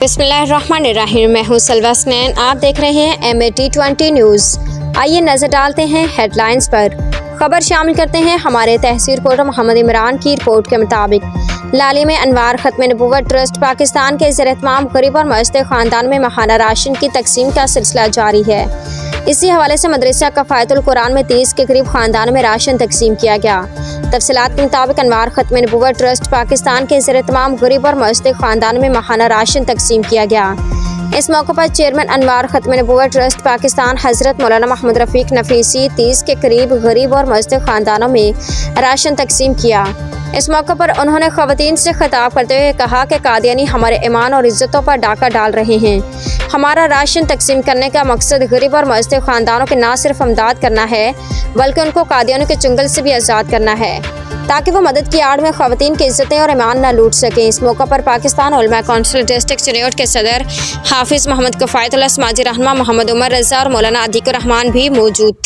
बिस्मिल्लाहिर्रहमानिर्रहीम। मैं हूं सलवा स्नैन। आप देख रहे हैं MAT20 न्यूज़। आइए नजर डालते हैं हेडलाइंस पर। खबर शामिल करते हैं हमारे तहसील रिपोर्टर मोहम्मद इमरान की रिपोर्ट के मुताबिक लाली में अनवार खत्म नबूवत ट्रस्ट पाकिस्तान के ज़ेर-ए-एहतमाम गरीब और मजदूर ख़ानदान में माहाना राशन की तकसीम का सिलसिला जारी है। इसी हवाले से मदरसा कफ़ायतुल कुरान में 30 के करीब ख़ानदान में राशन तकसीम किया गया। तफसीलात के मुताबिक अनवार खत्म नबूवत ट्रस्ट पाकिस्तान के ज़ेर-ए-एहतमाम गरीब और मजदूर ख़ानदान में माहाना राशन तकसीम किया गया। इस मौके पर चेयरमैन अनवार खत्म नबूवत ट्रस्ट पाकिस्तान हज़रत मौलाना मोहम्मद रफ़ीक नफीसी 30 के करीब गरीब और मजदूर ख़ानदानों में राशन तकसीम किया। इस मौके पर उन्होंने ख़वातीन से खिताब करते हुए कहा कि कादियानी हमारे ईमान और इज़्ज़तों पर डाका डाल रहे हैं। हमारा राशन तकसीम करने का मकसद गरीब और मजदूर ख़ानदानों की न सिर्फ इमदाद करना है बल्कि उनको कादियानों के चुंगल से भी आज़ाद करना है ताकि वो मदद की आड़ में ख़वातीन की इज़्ज़तें और ईमान न लूट सकें। इस मौके पर पाकिस्तान उलमा कौंसिल डिस्ट्रिक्ट चिन्योट के सदर हाफिज़ मोहम्मद कफ़ायतुल्लाह समाजी रहनुमा मोहम्मद उमर रज़ा और मौलाना अतीकुर रहमान भी मौजूद थे।